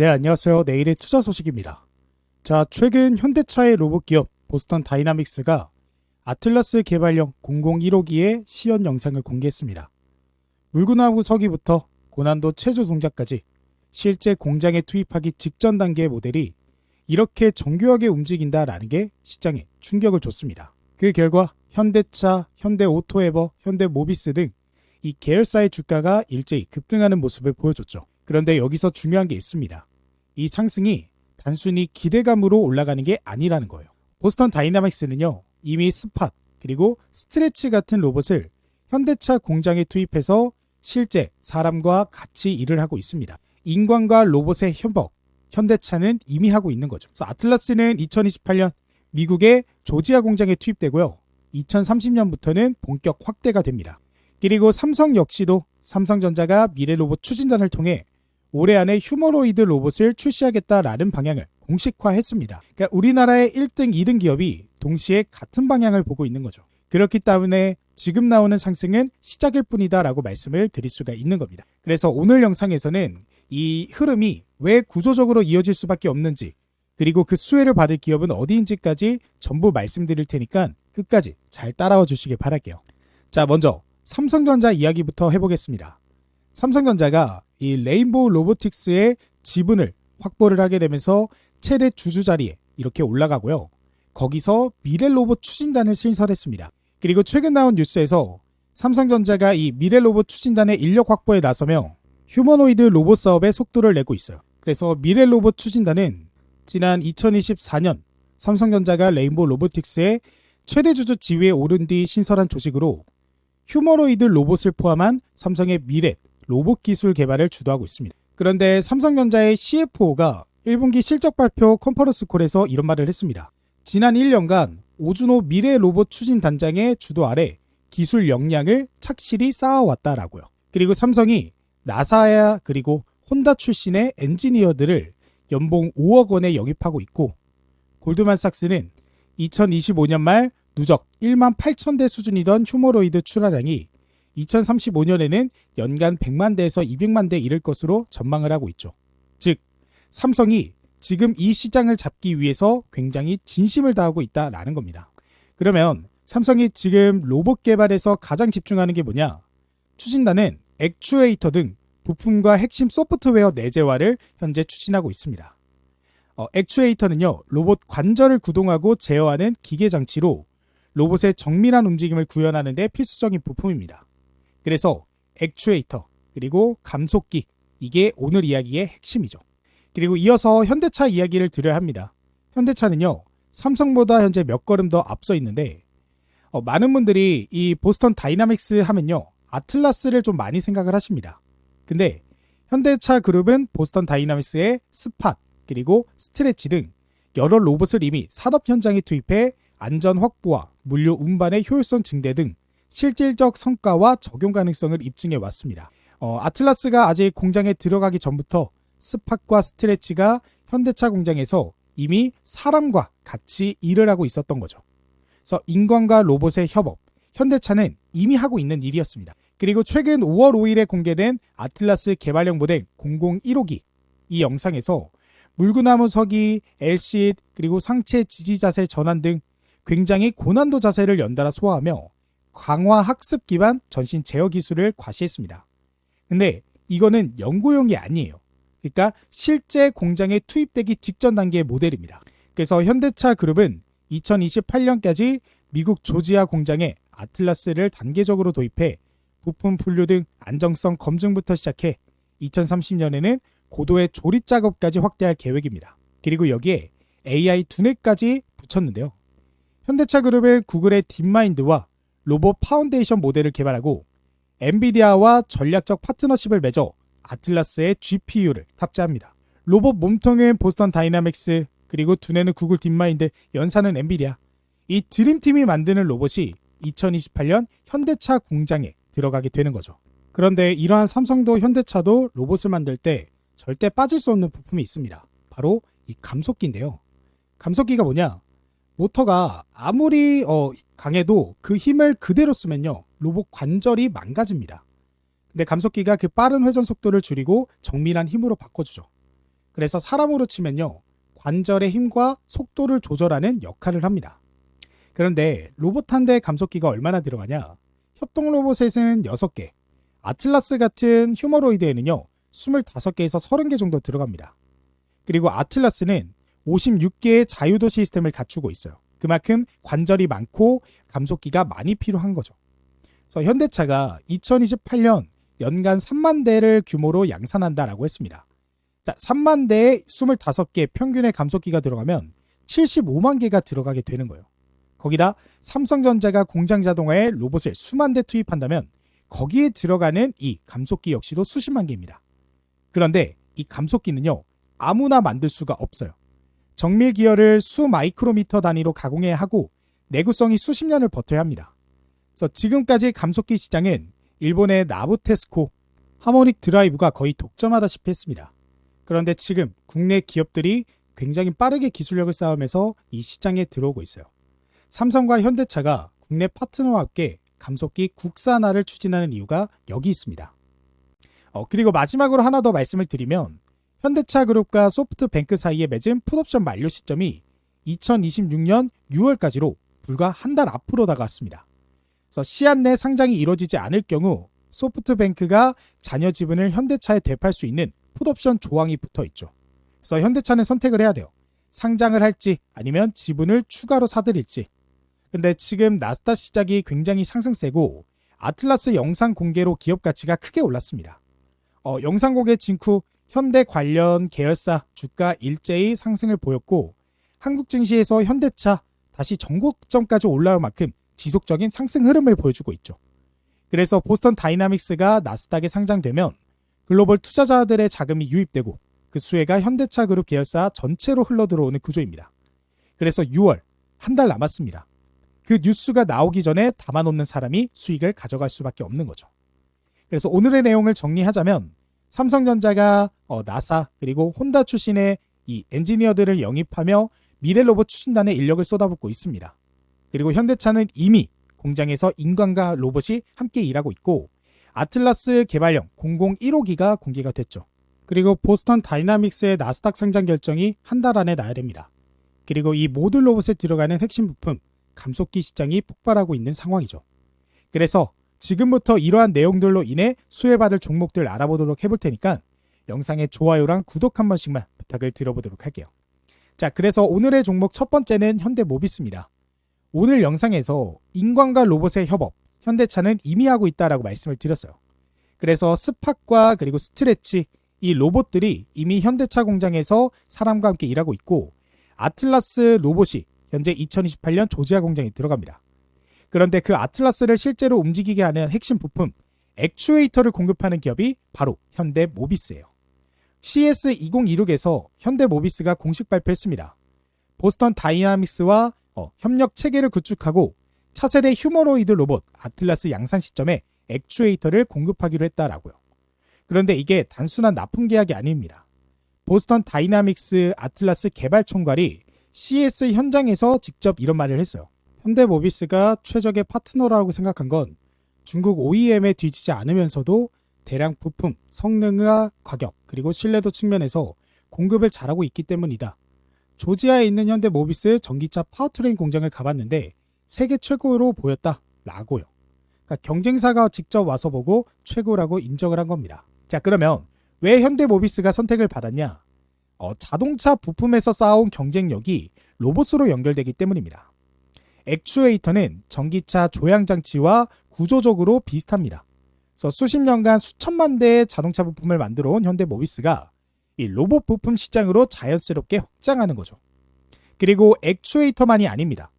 네, 안녕하세요. 내일의 투자 소식입니다. 자, 최근 현대차의 로봇 기업 보스턴 다이나믹스가 아틀라스 개발용 001호기의 시연 영상을 공개했습니다. 물구나무 서기부터 고난도 체조 동작까지 실제 공장에 투입하기 직전 단계의 모델이 이렇게 정교하게 움직인다라는 게 시장에 충격을 줬습니다. 그 결과 현대차, 현대오토에버, 현대모비스 등 이 계열사의 주가가 일제히 급등하는 모습을 보여줬죠. 그런데 여기서 중요한 게 있습니다. 이 상승이 단순히 기대감으로 올라가는 게 아니라는 거예요. 보스턴 다이나믹스는요, 이미 스팟 그리고 스트레치 같은 로봇을 현대차 공장에 투입해서 실제 사람과 같이 일을 하고 있습니다. 인간과 로봇의 협업, 현대차는 이미 하고 있는 거죠. 그래서 아틀라스는 2028년 미국의 조지아 공장에 투입되고요. 2030년부터는 본격 확대가 됩니다. 그리고 삼성 역시도 삼성전자가 미래 로봇 추진단을 통해 올해 안에 휴머노이드 로봇을 출시하겠다라는 방향을 공식화했습니다. 그러니까 우리나라의 1등, 2등 기업이 동시에 같은 방향을 보고 있는 거죠. 그렇기 때문에 지금 나오는 상승은 시작일 뿐이다라고 말씀을 드릴 수가 있는 겁니다. 그래서 오늘 영상에서는 이 흐름이 왜 구조적으로 이어질 수밖에 없는지, 그리고 그 수혜를 받을 기업은 어디인지까지 전부 말씀드릴 테니까 끝까지 잘 따라와 주시길 바랄게요. 자, 먼저 삼성전자 이야기부터 해보겠습니다. 삼성전자가 이 레인보우 로보틱스의 지분을 확보를 하게 되면서 최대 주주 자리에 이렇게 올라가고요. 거기서 미래 로봇 추진단을 신설했습니다. 그리고 최근 나온 뉴스에서 삼성전자가 이 미래 로봇 추진단의 인력 확보에 나서며 휴머노이드 로봇 사업에 속도를 내고 있어요. 그래서 미래 로봇 추진단은 지난 2024년 삼성전자가 레인보우 로보틱스의 최대 주주 지위에 오른 뒤 신설한 조직으로 휴머노이드 로봇을 포함한 삼성의 미래 로봇 기술 개발을 주도하고 있습니다. 그런데 삼성전자의 CFO가 1분기 실적 발표 컨퍼런스 콜에서 이런 말을 했습니다. 지난 1년간 오준호 미래 로봇 추진 단장의 주도 아래 기술 역량을 착실히 쌓아왔다라고요. 그리고 삼성이 나사야 그리고 혼다 출신의 엔지니어들을 연봉 5억 원에 영입하고 있고, 골드만삭스는 2025년 말 누적 1만 8천 대 수준이던 휴머노이드 출하량이 2035년에는 연간 100만 대에서 200만 대 이를 것으로 전망을 하고 있죠. 즉, 삼성이 지금 이 시장을 잡기 위해서 굉장히 진심을 다하고 있다라는 겁니다. 그러면 삼성이 지금 로봇 개발에서 가장 집중하는 게 뭐냐? 추진단은 액추에이터 등 부품과 핵심 소프트웨어 내재화를 현재 추진하고 있습니다. 액추에이터는요, 로봇 관절을 구동하고 제어하는 기계 장치로 로봇의 정밀한 움직임을 구현하는 데 필수적인 부품입니다. 그래서 액추에이터 그리고 감속기, 이게 오늘 이야기의 핵심이죠. 그리고 이어서 현대차 이야기를 드려야 합니다. 현대차는요, 삼성보다 현재 몇 걸음 더 앞서 있는데 많은 분들이 이 보스턴 다이나믹스 하면요, 아틀라스를 좀 많이 생각을 하십니다. 근데 현대차 그룹은 보스턴 다이나믹스의 스팟 그리고 스트레치 등 여러 로봇을 이미 산업 현장에 투입해 안전 확보와 물류 운반의 효율성 증대 등 실질적 성과와 적용 가능성을 입증해 왔습니다. 아틀라스가 아직 공장에 들어가기 전부터 스팟과 스트레치가 현대차 공장에서 이미 사람과 같이 일을 하고 있었던 거죠. 그래서 인간과 로봇의 협업, 현대차는 이미 하고 있는 일이었습니다. 그리고 최근 5월 5일에 공개된 아틀라스 개발용 모델 001호기, 이 영상에서 물구나무 서기, Lsit, 그리고 상체 지지 자세 전환 등 굉장히 고난도 자세를 연달아 소화하며 강화 학습 기반 전신 제어 기술을 과시했습니다. 근데 이거는 연구용이 아니에요. 그러니까 실제 공장에 투입되기 직전 단계의 모델입니다. 그래서 현대차 그룹은 2028년까지 미국 조지아 공장에 아틀라스를 단계적으로 도입해 부품 분류 등 안정성 검증부터 시작해 2030년에는 고도의 조립 작업까지 확대할 계획입니다. 그리고 여기에 AI 두뇌까지 붙였는데요. 현대차 그룹은 구글의 딥마인드와 로봇 파운데이션 모델을 개발하고 엔비디아와 전략적 파트너십을 맺어 아틀라스의 GPU를 탑재합니다. 로봇 몸통은 보스턴 다이나믹스, 그리고 두뇌는 구글 딥마인드, 연사는 엔비디아. 이 드림팀이 만드는 로봇이 2028년 현대차 공장에 들어가게 되는 거죠. 그런데 이러한 삼성도 현대차도 로봇을 만들 때 절대 빠질 수 없는 부품이 있습니다. 바로 이 감속기인데요. 감속기가 뭐냐? 모터가 아무리 강해도 그 힘을 그대로 쓰면요, 로봇 관절이 망가집니다. 근데 감속기가 그 빠른 회전 속도를 줄이고 정밀한 힘으로 바꿔주죠. 그래서 사람으로 치면요, 관절의 힘과 속도를 조절하는 역할을 합니다. 그런데 로봇 한 대 감속기가 얼마나 들어가냐? 협동 로봇에는 6개, 아틀라스 같은 휴머로이드에는요 25개에서 30개 정도 들어갑니다. 그리고 아틀라스는 56개의 자유도 시스템을 갖추고 있어요. 그만큼 관절이 많고 감속기가 많이 필요한 거죠. 그래서 현대차가 2028년 연간 3만 대를 규모로 양산한다라고 했습니다. 자, 3만 대에 25개 평균의 감속기가 들어가면 75만 개가 들어가게 되는 거예요. 거기다 삼성전자가 공장 자동화에 로봇을 수만 대 투입한다면 거기에 들어가는 이 감속기 역시도 수십만 개입니다. 그런데 이 감속기는요, 아무나 만들 수가 없어요. 정밀 기어를 수 마이크로미터 단위로 가공해야 하고 내구성이 수십 년을 버텨야 합니다. 그래서 지금까지 감속기 시장은 일본의 나부테스코, 하모닉 드라이브가 거의 독점하다시피 했습니다. 그런데 지금 국내 기업들이 굉장히 빠르게 기술력을 쌓으면서 이 시장에 들어오고 있어요. 삼성과 현대차가 국내 파트너와 함께 감속기 국산화를 추진하는 이유가 여기 있습니다. 그리고 마지막으로 하나 더 말씀을 드리면 현대차 그룹과 소프트뱅크 사이에 맺은 풋옵션 만료 시점이 2026년 6월까지로 불과 한 달 앞으로 다가왔습니다. 그래서 시한 내 상장이 이루어지지 않을 경우 소프트뱅크가 잔여 지분을 현대차에 되팔 수 있는 풋옵션 조항이 붙어 있죠. 그래서 현대차는 선택을 해야 돼요. 상장을 할지 아니면 지분을 추가로 사들일지. 근데 지금 나스닥 시작이 굉장히 상승세고 아틀라스 영상 공개로 기업 가치가 크게 올랐습니다. 영상 공개 직후 현대 관련 계열사 주가 일제히 상승을 보였고 한국 증시에서 현대차 다시 전고점까지 올라올 만큼 지속적인 상승 흐름을 보여주고 있죠. 그래서 보스턴 다이나믹스가 나스닥에 상장되면 글로벌 투자자들의 자금이 유입되고 그 수혜가 현대차 그룹 계열사 전체로 흘러들어오는 구조입니다. 그래서 6월 한 달 남았습니다. 그 뉴스가 나오기 전에 담아놓는 사람이 수익을 가져갈 수밖에 없는 거죠. 그래서 오늘의 내용을 정리하자면 삼성전자가 나사 그리고 혼다 출신의 이 엔지니어들을 영입하며 미래 로봇 추진단에 인력을 쏟아붓고 있습니다. 그리고 현대차는 이미 공장에서 인간과 로봇이 함께 일하고 있고 아틀라스 개발형 001호기가 공개가 됐죠. 그리고 보스턴 다이나믹스의 나스닥 상장 결정이 한 달 안에 나야 됩니다. 그리고 이 모듈 로봇에 들어가는 핵심 부품 감속기 시장이 폭발하고 있는 상황이죠. 그래서 지금부터 이러한 내용들로 인해 수혜받을 종목들 알아보도록 해볼 테니까 영상에 좋아요랑 구독 한 번씩만 부탁을 드려보도록 할게요. 자, 그래서 오늘의 종목 첫 번째는 현대모비스입니다. 오늘 영상에서 인간과 로봇의 협업, 현대차는 이미 하고 있다라고 말씀을 드렸어요. 그래서 스팍과 그리고 스트레치, 이 로봇들이 이미 현대차 공장에서 사람과 함께 일하고 있고 아틀라스 로봇이 현재 2028년 조지아 공장에 들어갑니다. 그런데 그 아틀라스를 실제로 움직이게 하는 핵심 부품, 액추에이터를 공급하는 기업이 바로 현대모비스예요. CS2026에서 현대모비스가 공식 발표했습니다. 보스턴 다이나믹스와 협력 체계를 구축하고 차세대 휴머노이드 로봇 아틀라스 양산 시점에 액추에이터를 공급하기로 했다라고요. 그런데 이게 단순한 납품 계약이 아닙니다. 보스턴 다이나믹스 아틀라스 개발 총괄이 CS 현장에서 직접 이런 말을 했어요. 현대모비스가 최적의 파트너라고 생각한 건 중국 OEM에 뒤지지 않으면서도 대량 부품, 성능과 가격, 그리고 신뢰도 측면에서 공급을 잘하고 있기 때문이다. 조지아에 있는 현대모비스 전기차 파워트레인 공장을 가봤는데 세계 최고로 보였다 라고요. 그러니까 경쟁사가 직접 와서 보고 최고라고 인정을 한 겁니다. 자, 그러면 왜 현대모비스가 선택을 받았냐? 자동차 부품에서 쌓아온 경쟁력이 로봇으로 연결되기 때문입니다. 액추에이터는 전기차 조향장치와 구조적으로 비슷합니다. 그래서 수십 년간 수천만 대의 자동차 부품을 만들어 온 현대모비스가 이 로봇 부품 시장으로 자연스럽게 확장하는 거죠. 그리고 액추에이터만이 아닙니다.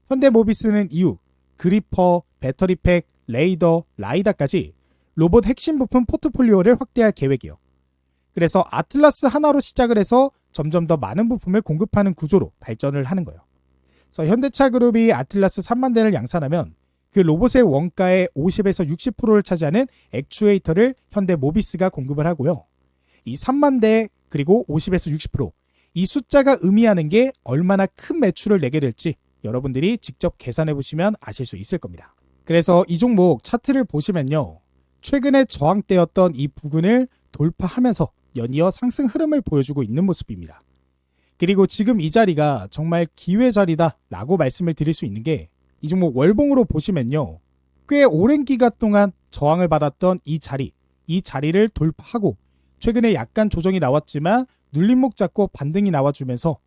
현대모비스는 이후 그리퍼, 배터리팩, 레이더, 라이다까지 로봇 핵심 부품 포트폴리오를 확대할 계획이요. 그래서 아틀라스 하나로 시작을 해서 점점 더 많은 부품을 공급하는 구조로 발전을 하는 거예요. 그래서 현대차 그룹이 아틀라스 3만 대를 양산하면 그 로봇의 원가의 50에서 60%를 차지하는 액추에이터를 현대모비스가 공급을 하고요. 이 3만 대 그리고 50에서 60%, 이 숫자가 의미하는 게 얼마나 큰 매출을 내게 될지 여러분들이 직접 계산해 보시면 아실 수 있을 겁니다. 그래서 이 종목 차트를 보시면요. 최근에 저항대였던 이 부근을 돌파하면서 연이어 상승 흐름을 보여주고 있는 모습입니다. 그리고 지금 이 자리가 정말 기회 자리다 라고 말씀을 드릴 수 있는 게 이 종목 월봉으로 보시면요. 꽤 오랜 기간 동안 저항을 받았던 이 자리를 돌파하고 최근에 약간 조정이 나왔지만 눌림목 잡고 반등이 나와주면서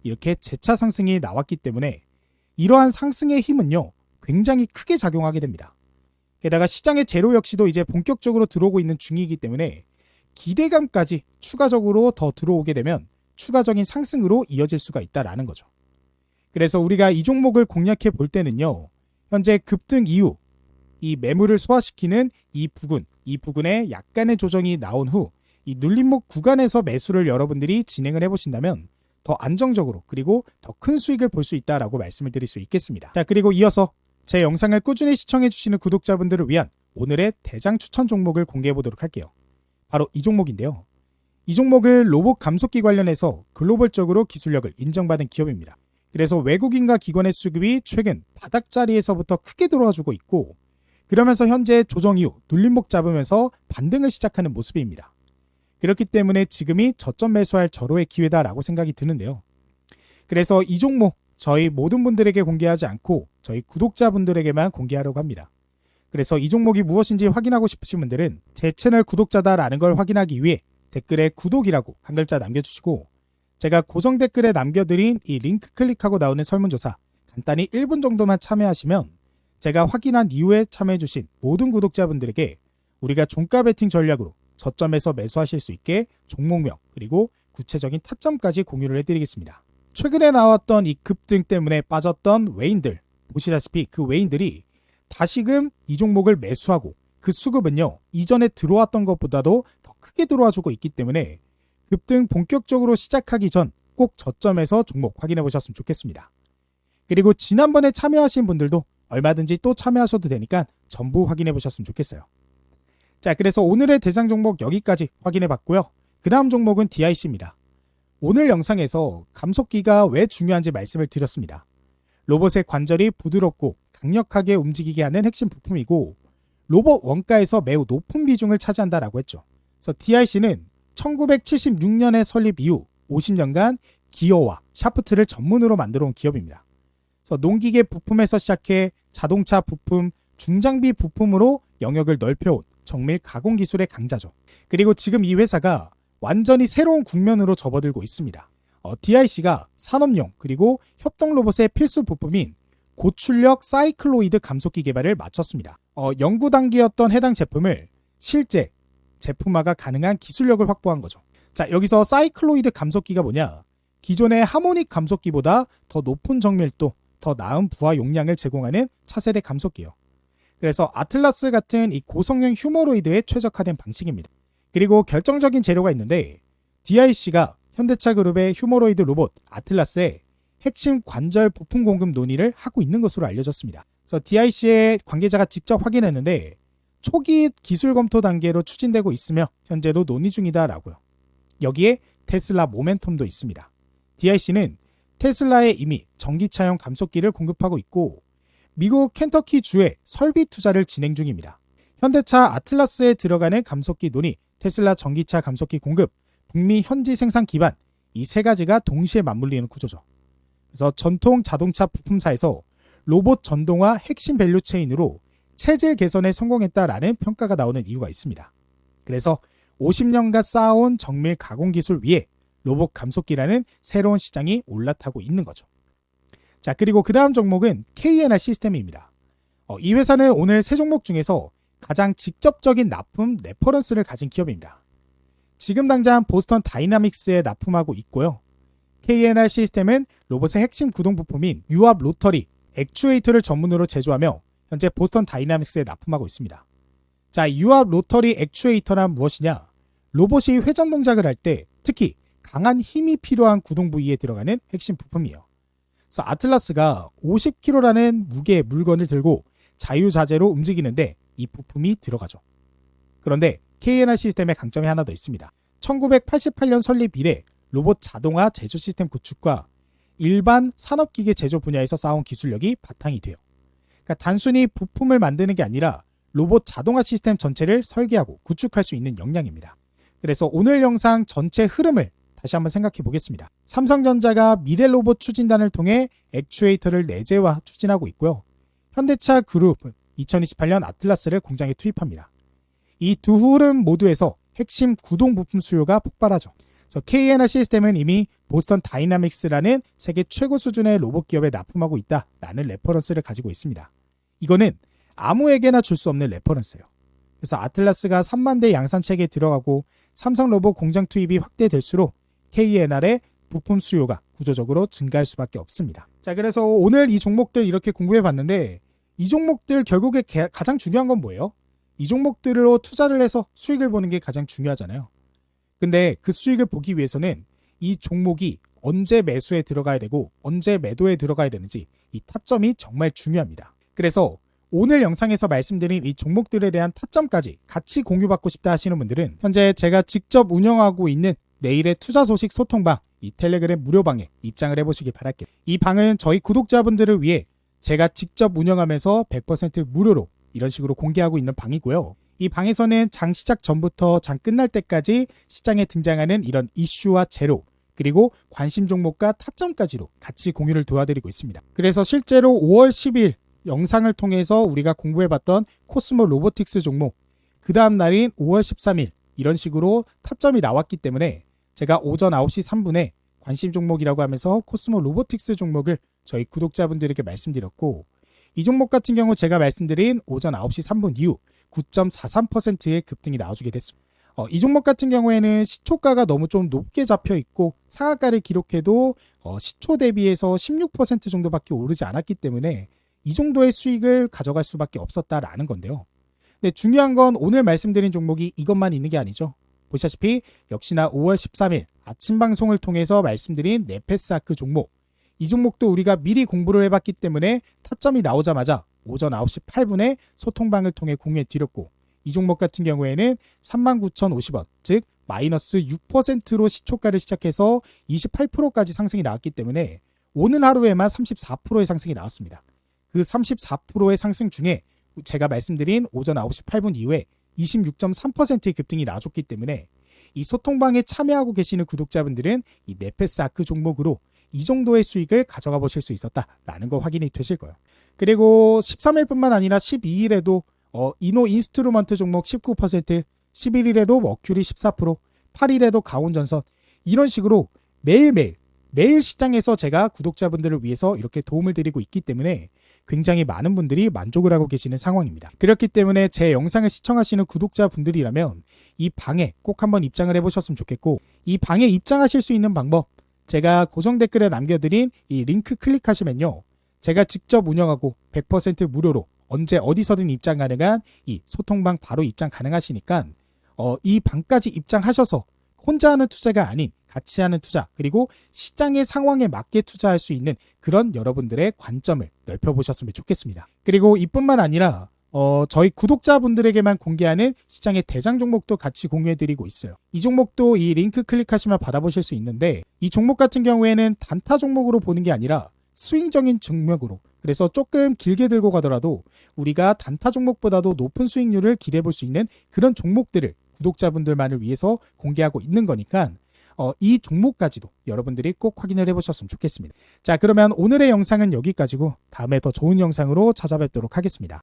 이렇게 재차 상승이 나왔기 때문에 이러한 상승의 힘은요. 굉장히 크게 작용하게 됩니다. 게다가 시장의 재료 역시도 이제 본격적으로 들어오고 있는 중이기 때문에 기대감까지 추가적으로 더 들어오게 되면 추가적인 상승으로 이어질 수가 있다라는 거죠. 그래서 우리가 이 종목을 공략해 볼 때는요. 현재 급등 이후 이 매물을 소화시키는 이 부근에 약간의 조정이 나온 후 이 눌림목 구간에서 매수를 여러분들이 진행을 해보신다면 더 안정적으로 그리고 더 큰 수익을 볼 수 있다라고 말씀을 드릴 수 있겠습니다. 자, 그리고 이어서 제 영상을 꾸준히 시청해주시는 구독자분들을 위한 오늘의 대장 추천 종목을 공개해 보도록 할게요. 바로 이 종목인데요. 이 종목은 로봇 감속기 관련해서 글로벌적으로 기술력을 인정받은 기업입니다. 그래서 외국인과 기관의 수급이 최근 바닥자리에서부터 크게 들어와주고 있고 그러면서 현재 조정 이후 눌림목 잡으면서 반등을 시작하는 모습입니다. 그렇기 때문에 지금이 저점 매수할 절호의 기회다라고 생각이 드는데요. 그래서 이 종목 저희 모든 분들에게 공개하지 않고 저희 구독자분들에게만 공개하려고 합니다. 그래서 이 종목이 무엇인지 확인하고 싶으신 분들은 제 채널 구독자다라는 걸 확인하기 위해 댓글에 구독이라고 한 글자 남겨주시고 제가 고정 댓글에 남겨드린 이 링크 클릭하고 나오는 설문조사 간단히 1분 정도만 참여하시면 제가 확인한 이후에 참여해주신 모든 구독자분들에게 우리가 종가 베팅 전략으로 저점에서 매수하실 수 있게 종목명 그리고 구체적인 타점까지 공유를 해드리겠습니다. 최근에 나왔던 이 급등 때문에 빠졌던 외인들 보시다시피 그 외인들이 다시금 이 종목을 매수하고 그 수급은요 이전에 들어왔던 것보다도 더 크게 들어와주고 있기 때문에 급등 본격적으로 시작하기 전 꼭 저점에서 종목 확인해 보셨으면 좋겠습니다. 그리고 지난번에 참여하신 분들도 얼마든지 또 참여하셔도 되니까 전부 확인해 보셨으면 좋겠어요. 자, 그래서 오늘의 대장 종목 여기까지 확인해 봤고요. 그 다음 종목은 DIC입니다. 오늘 영상에서 감속기가 왜 중요한지 말씀을 드렸습니다. 로봇의 관절이 부드럽고 강력하게 움직이게 하는 핵심 부품이고 로봇 원가에서 매우 높은 비중을 차지한다라고 했죠. 그래서 DIC는 1976년에 설립 이후 50년간 기어와 샤프트를 전문으로 만들어 온 기업입니다. 그래서 농기계 부품에서 시작해 자동차 부품, 중장비 부품으로 영역을 넓혀온 정밀 가공 기술의 강자죠. 그리고 지금 이 회사가 완전히 새로운 국면으로 접어들고 있습니다. DIC가 산업용 그리고 협동 로봇의 필수 부품인 고출력 사이클로이드 감속기 개발을 마쳤습니다. 연구 단계였던 해당 제품을 실제 제품화가 가능한 기술력을 확보한 거죠. 자, 여기서 사이클로이드 감속기가 뭐냐? 기존의 하모닉 감속기보다 더 높은 정밀도, 더 나은 부하 용량을 제공하는 차세대 감속기예요. 그래서 아틀라스 같은 이 고성능 휴머로이드에 최적화된 방식입니다. 그리고 결정적인 재료가 있는데 DIC가 현대차 그룹의 휴머로이드 로봇 아틀라스에 핵심 관절 부품 공급 논의를 하고 있는 것으로 알려졌습니다. 그래서 DIC의 관계자가 직접 확인했는데 초기 기술 검토 단계로 추진되고 있으며 현재도 논의 중이다라고요. 여기에 테슬라 모멘텀도 있습니다. DIC는 테슬라에 이미 전기차용 감속기를 공급하고 있고 미국 켄터키 주에 설비 투자를 진행 중입니다. 현대차 아틀라스에 들어가는 감속기 논의, 테슬라 전기차 감속기 공급, 북미 현지 생산 기반 이 세 가지가 동시에 맞물리는 구조죠. 그래서 전통 자동차 부품사에서 로봇 전동화 핵심 밸류체인으로 체질 개선에 성공했다라는 평가가 나오는 이유가 있습니다. 그래서 50년간 쌓아온 정밀 가공 기술 위에 로봇 감속기라는 새로운 시장이 올라타고 있는 거죠. 자, 그리고 그 다음 종목은 KNR 시스템입니다. 이 회사는 오늘 세 종목 중에서 가장 직접적인 납품 레퍼런스를 가진 기업입니다. 지금 당장 보스턴 다이나믹스에 납품하고 있고요. KNR 시스템은 로봇의 핵심 구동 부품인 유압 로터리, 액추에이터를 전문으로 제조하며 현재 보스턴 다이나믹스에 납품하고 있습니다. 자, 유압 로터리 액추에이터란 무엇이냐? 로봇이 회전 동작을 할 때 특히 강한 힘이 필요한 구동 부위에 들어가는 핵심 부품이에요. 그래서 아틀라스가 50kg라는 무게의 물건을 들고 자유자재로 움직이는데 이 부품이 들어가죠. 그런데 KNR 시스템의 강점이 하나 더 있습니다. 1988년 설립 이래 로봇 자동화 제조 시스템 구축과 일반 산업기계 제조 분야에서 쌓아온 기술력이 바탕이 돼요. 그러니까 단순히 부품을 만드는 게 아니라 로봇 자동화 시스템 전체를 설계하고 구축할 수 있는 역량입니다. 그래서 오늘 영상 전체 흐름을 다시 한번 생각해 보겠습니다. 삼성전자가 미래 로봇 추진단을 통해 액추에이터를 내재화 추진하고 있고요. 현대차 그룹은 2028년 아틀라스를 공장에 투입합니다. 이 두 흐름 모두에서 핵심 구동 부품 수요가 폭발하죠. 그래서 K&R 시스템은 이미 보스턴 다이나믹스라는 세계 최고 수준의 로봇 기업에 납품하고 있다라는 레퍼런스를 가지고 있습니다. 이거는 아무에게나 줄 수 없는 레퍼런스예요. 그래서 아틀라스가 3만 대 양산 체계에 들어가고 삼성 로봇 공장 투입이 확대될수록 K&R의 부품 수요가 구조적으로 증가할 수밖에 없습니다. 자, 그래서 오늘 이 종목들 이렇게 공부해 봤는데 이 종목들 결국에 가장 중요한 건 뭐예요? 이 종목들로 투자를 해서 수익을 보는 게 가장 중요하잖아요. 근데 그 수익을 보기 위해서는 이 종목이 언제 매수에 들어가야 되고 언제 매도에 들어가야 되는지 이 타점이 정말 중요합니다. 그래서 오늘 영상에서 말씀드린 이 종목들에 대한 타점까지 같이 공유받고 싶다 하시는 분들은 현재 제가 직접 운영하고 있는 내일의 투자 소식 소통방 이 텔레그램 무료방에 입장을 해보시기 바랄게요. 이 방은 저희 구독자분들을 위해 제가 직접 운영하면서 100% 무료로 이런 식으로 공개하고 있는 방이고요. 이 방에서는 장 시작 전부터 장 끝날 때까지 시장에 등장하는 이런 이슈와 재료 그리고 관심 종목과 타점까지로 같이 공유를 도와드리고 있습니다. 그래서 실제로 5월 10일 영상을 통해서 우리가 공부해봤던 코스모 로보틱스 종목 그 다음 날인 5월 13일 이런 식으로 타점이 나왔기 때문에 제가 오전 9시 3분에 관심 종목이라고 하면서 코스모 로보틱스 종목을 저희 구독자분들에게 말씀드렸고 이 종목 같은 경우 제가 말씀드린 오전 9시 3분 이후 9.43%의 급등이 나와주게 됐습니다. 이 종목 같은 경우에는 시초가가 너무 좀 높게 잡혀 있고 상한가를 기록해도 시초 대비해서 16% 정도밖에 오르지 않았기 때문에 이 정도의 수익을 가져갈 수밖에 없었다라는 건데요. 근데 중요한 건 오늘 말씀드린 종목이 이것만 있는 게 아니죠. 보시다시피 역시나 5월 13일 아침 방송을 통해서 말씀드린 네페스아크 종목 이 종목도 우리가 미리 공부를 해봤기 때문에 타점이 나오자마자 오전 9시 8분에 소통방을 통해 공유해 드렸고 이 종목 같은 경우에는 39,050원 즉 마이너스 6%로 시초가를 시작해서 28%까지 상승이 나왔기 때문에 오늘 하루에만 34%의 상승이 나왔습니다. 그 34%의 상승 중에 제가 말씀드린 오전 9시 8분 이후에 26.3%의 급등이 나와줬기 때문에 이 소통방에 참여하고 계시는 구독자분들은 이 네페스아크 종목으로 이 정도의 수익을 가져가 보실 수 있었다라는 거 확인이 되실 거예요. 그리고 13일뿐만 아니라 12일에도 이노 인스트루먼트 종목 19%, 11일에도 머큐리 14%, 8일에도 가온전선 이런 식으로 매일 시장에서 제가 구독자분들을 위해서 이렇게 도움을 드리고 있기 때문에 굉장히 많은 분들이 만족을 하고 계시는 상황입니다. 그렇기 때문에 제 영상을 시청하시는 구독자분들이라면 이 방에 꼭 한번 입장을 해보셨으면 좋겠고 이 방에 입장하실 수 있는 방법 제가 고정 댓글에 남겨드린 이 링크 클릭하시면요. 제가 직접 운영하고 100% 무료로 언제 어디서든 입장 가능한 이 소통방 바로 입장 가능하시니까 이 방까지 입장하셔서 혼자 하는 투자가 아닌 같이 하는 투자 그리고 시장의 상황에 맞게 투자할 수 있는 그런 여러분들의 관점을 넓혀보셨으면 좋겠습니다. 그리고 이뿐만 아니라 저희 구독자분들에게만 공개하는 시장의 대장 종목도 같이 공유해드리고 있어요. 이 종목도 이 링크 클릭하시면 받아보실 수 있는데 이 종목 같은 경우에는 단타 종목으로 보는 게 아니라 스윙적인 종목으로 그래서 조금 길게 들고 가더라도 우리가 단타 종목보다도 높은 수익률을 기대해 볼 수 있는 그런 종목들을 구독자분들만을 위해서 공개하고 있는 거니까 이 종목까지도 여러분들이 꼭 확인을 해보셨으면 좋겠습니다. 자, 그러면 오늘의 영상은 여기까지고 다음에 더 좋은 영상으로 찾아뵙도록 하겠습니다.